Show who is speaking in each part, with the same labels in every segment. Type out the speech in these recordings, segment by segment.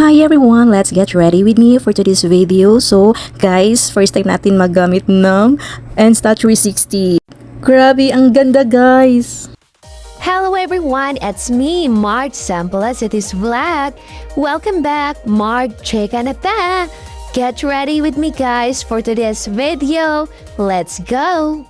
Speaker 1: Hi everyone! Let's get ready with me for today's video. So guys, first time natin maggamit ng Insta360. Grabe, ang ganda guys!
Speaker 2: Hello everyone, it's me, Marge Sampelas at this vlog. Welcome back, Marge Cheka na ta. Get ready with me guys for today's video. Let's go!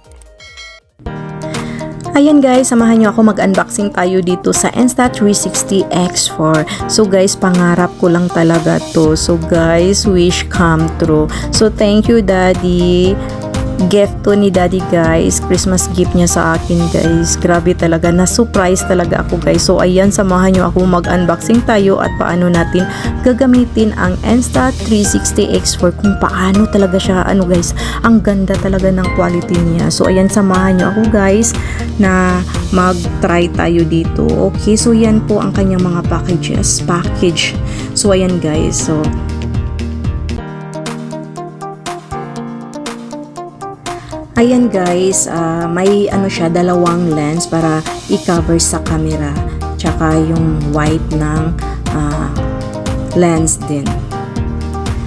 Speaker 1: Ayan guys, samahan nyo ako mag-unboxing tayo dito sa Insta360 X4. So guys, pangarap ko lang talaga to. So guys, wish come true. So thank you daddy. Gift to ni daddy guys. Christmas gift niya sa akin guys. Grabe talaga. Na-surprise talaga ako guys. So ayan, samahan nyo ako mag-unboxing tayo at paano natin gagamitin ang Insta360 X4. Kung paano talaga siya. Ano guys, ang ganda talaga ng quality niya. So ayan, samahan nyo ako guys na mag-try tayo dito. Okay, so yan po ang kanyang mga package. So ayan guys. So ayan guys, may ano siya, dalawang lens para i-cover sa camera, tsaka yung white ng lens din.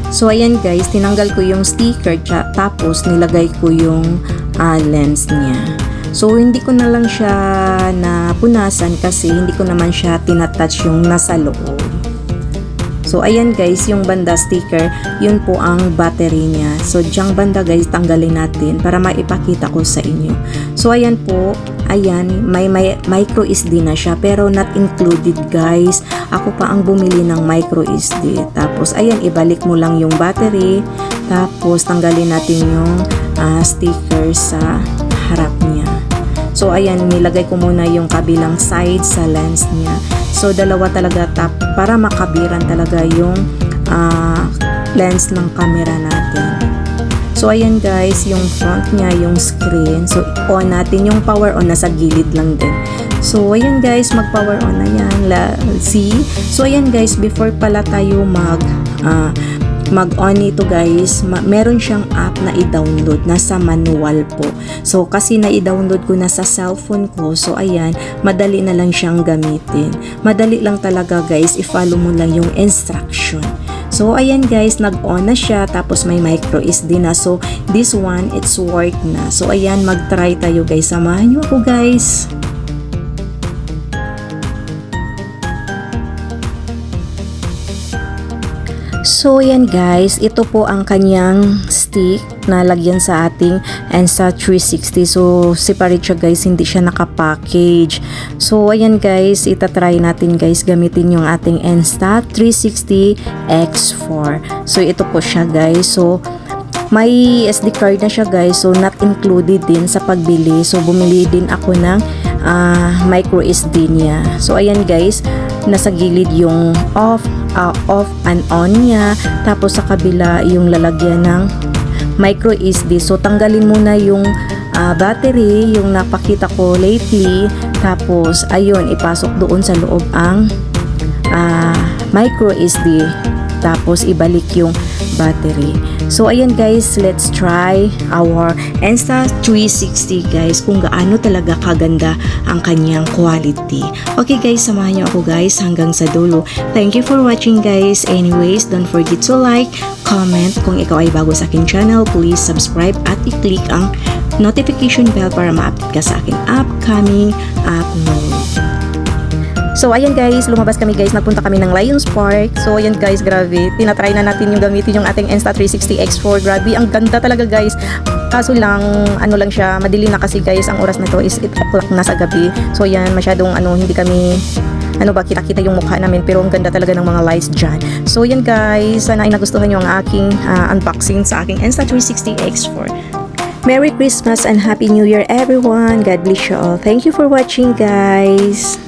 Speaker 1: So ayan guys, tinanggal ko yung sticker tapos nilagay ko yung lens niya. So hindi ko na lang siya napunasan kasi hindi ko naman siya tinatouch yung nasa loob. So ayan guys, yung banda sticker, yun po ang battery niya. So diyang banda guys, tanggalin natin para maipakita ko sa inyo. So ayan po, ayan, may micro SD na siya pero not included guys. Ako pa ang bumili ng micro SD. Tapos ayan, ibalik mo lang yung battery. Tapos tanggalin natin yung sticker sa harap niya. So ayan, nilagay ko muna yung kabilang side sa lens niya. So dalawa talaga para makabiran talaga yung lens ng camera natin. So ayan guys, yung front niya, yung screen. So on natin, yung power on nasa gilid lang din. So ayan guys, mag power on na yan. See? So ayan guys, before pala tayo mag-on ito guys, meron siyang app na i-download, nasa manual po. So kasi na-i-download ko na sa cellphone ko, so ayan, madali na lang siyang gamitin. Madali lang talaga guys, i-follow mo lang yung instruction. So ayan guys, nag-on na siya, tapos may micro SD na. So this one, it's work na. So ayan, mag-try tayo guys, samahan nyo ako guys. So yan guys, ito po ang kanyang stick na lagyan sa ating Insta360. So separate siya guys, hindi siya nakapackage. So ayan guys, itatry natin guys gamitin yung ating Insta360 X4. So ito po siya guys. So may SD card na siya guys, so not included din sa pagbili. So bumili din ako ng micro SD niya. So ayan guys, nasa gilid yung off and on niya, tapos sa kabila yung lalagyan ng micro SD. So tanggalin muna yung battery, yung napakita ko lately, tapos ayun, ipasok doon sa loob ang micro SD, tapos ibalik yung battery. So ayan guys, let's try our Insta360 guys, kung gaano talaga kaganda ang kanyang quality. Okay guys, samahan niyo ako guys hanggang sa dulo. Thank you for watching guys. Anyways, don't forget to like, comment. Kung ikaw ay bago sa aking channel, please subscribe at i-click ang notification bell para ma-update ka sa aking upcoming upload. So ayan guys, lumabas kami guys, nagpunta kami ng Lions Park. So ayan guys, grabe, tinatry na natin yung gamitin yung ating Insta360 X4. Grabe, ang ganda talaga guys. Kaso lang, ano lang siya, madilim na kasi guys, ang oras na to is 8 o'clock na sa gabi. So ayan, masyadong hindi kami kita-kita yung mukha namin, pero ang ganda talaga ng mga lights dyan. So ayan guys, sana ay nagustuhan nyo ang aking unboxing sa aking Insta360 X4. Merry Christmas and Happy New Year everyone. God bless you all. Thank you for watching guys.